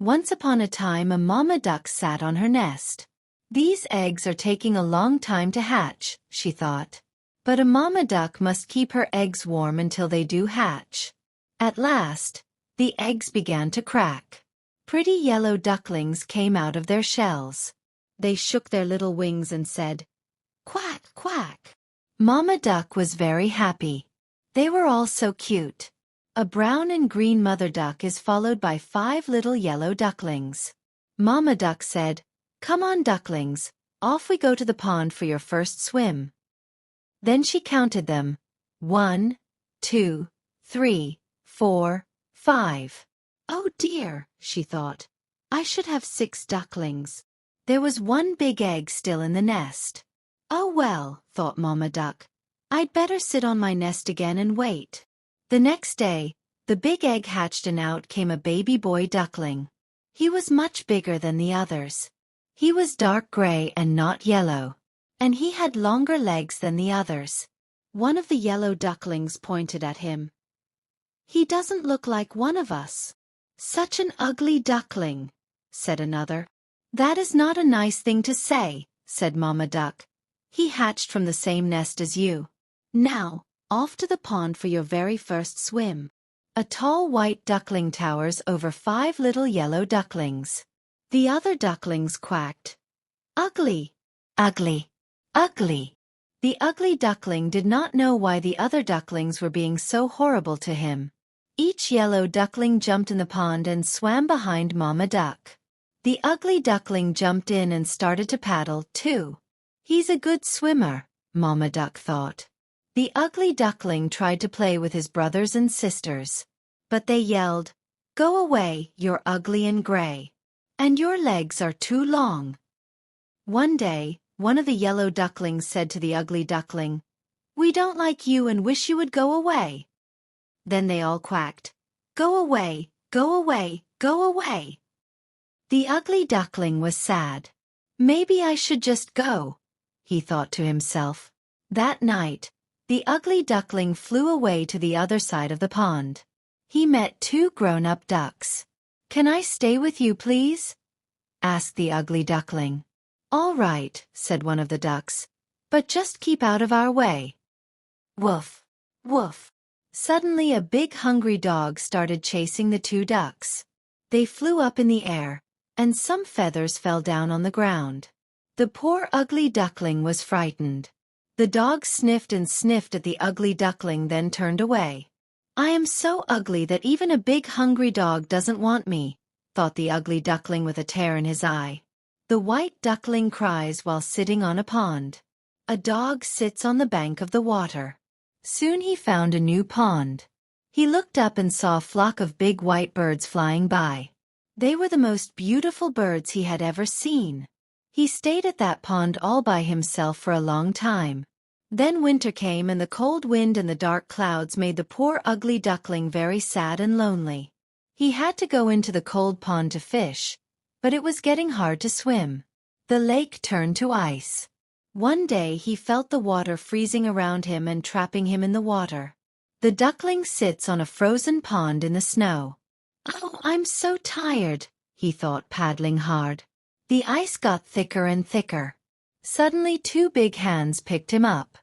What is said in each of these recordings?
Once upon a time a mama duck sat on her nest. These eggs are taking a long time to hatch, she thought. But a mama duck must keep her eggs warm until they do hatch. At last, the eggs began to crack. Pretty yellow ducklings came out of their shells. They shook their little wings and said, "Quack, quack." Mama duck was very happy. They were all so cute. A brown and green mother duck is followed by 5 little yellow ducklings. Mama duck said, "Come on, ducklings, off we go to the pond for your first swim." Then she counted them. 1, 2, 3, 4, 5. Oh dear, she thought. I should have 6 ducklings. There was 1 big egg still in the nest. Oh well, thought Mama Duck. I'd better sit on my nest again and wait. The next day, the big egg hatched and out came a baby boy duckling. He was much bigger than the others. He was dark gray and not yellow. And he had longer legs than the others. One of the yellow ducklings pointed at him. "He doesn't look like one of us." "Such an ugly duckling," said another. "That is not a nice thing to say," said Mama Duck. "He hatched from the same nest as you. Now, off to the pond for your very first swim." A tall white duckling towers over 5 little yellow ducklings. The other ducklings quacked, "Ugly, ugly, ugly." The ugly duckling did not know why the other ducklings were being so horrible to him. Each yellow duckling jumped in the pond and swam behind Mama Duck. The ugly duckling jumped in and started to paddle, too. He's a good swimmer, Mama Duck thought. The ugly duckling tried to play with his brothers and sisters. But they yelled, "Go away, you're ugly and gray. And your legs are too long." One day, one of the yellow ducklings said to the ugly duckling, "We don't like you and wish you would go away." Then they all quacked, "Go away, go away, go away." The ugly duckling was sad. "Maybe I should just go," he thought to himself. That night, the ugly duckling flew away to the other side of the pond. He met 2 grown-up ducks. "Can I stay with you, please?" asked the ugly duckling. "All right," said one of the ducks, "but just keep out of our way." Woof, woof. Suddenly a big hungry dog started chasing the 2 ducks. They flew up in the air, and some feathers fell down on the ground. The poor ugly duckling was frightened. The dog sniffed and sniffed at the ugly duckling, then turned away. "I am so ugly that even a big hungry dog doesn't want me," thought the ugly duckling with a tear in his eye. The white duckling cries while sitting on a pond. A dog sits on the bank of the water. Soon he found a new pond. He looked up and saw a flock of big white birds flying by. They were the most beautiful birds he had ever seen. He stayed at that pond all by himself for a long time. Then winter came and the cold wind and the dark clouds made the poor ugly duckling very sad and lonely. He had to go into the cold pond to fish, but it was getting hard to swim. The lake turned to ice. One day he felt the water freezing around him and trapping him in the water. The duckling sits on a frozen pond in the snow. "Oh, I'm so tired," he thought, paddling hard. The ice got thicker and thicker. Suddenly 2 big hands picked him up.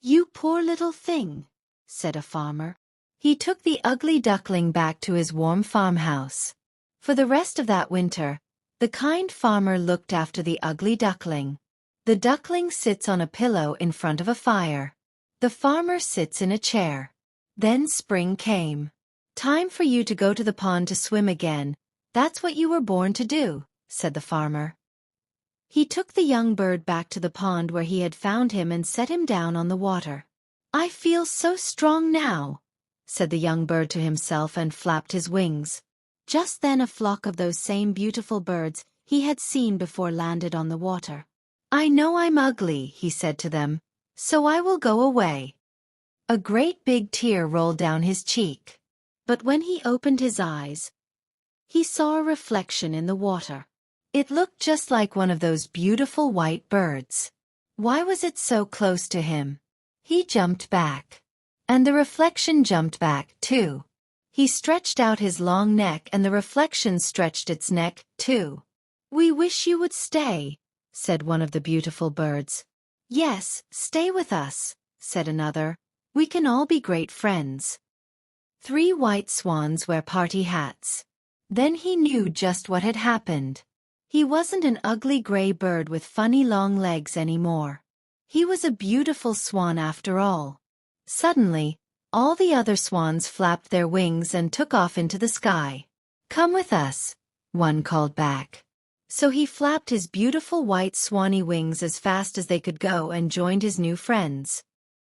"You poor little thing," said a farmer. He took the ugly duckling back to his warm farmhouse. For the rest of that winter, the kind farmer looked after the ugly duckling. The duckling sits on a pillow in front of a fire. The farmer sits in a chair. Then spring came. "Time for you to go to the pond to swim again. That's what you were born to do," said the farmer. He took the young bird back to the pond where he had found him and set him down on the water. "I feel so strong now," said the young bird to himself and flapped his wings. Just then a flock of those same beautiful birds he had seen before landed on the water. "I know I'm ugly," he said to them, "so I will go away." A great big tear rolled down his cheek. But when he opened his eyes, he saw a reflection in the water. It looked just like one of those beautiful white birds. Why was it so close to him? He jumped back. And the reflection jumped back, too. He stretched out his long neck and the reflection stretched its neck, too. "We wish you would stay," said one of the beautiful birds. "Yes, stay with us," said another. "We can all be great friends." 3 white swans wear party hats. Then he knew just what had happened. He wasn't an ugly gray bird with funny long legs anymore. He was a beautiful swan after all. Suddenly, all the other swans flapped their wings and took off into the sky. "Come with us," one called back. So he flapped his beautiful white swanny wings as fast as they could go and joined his new friends.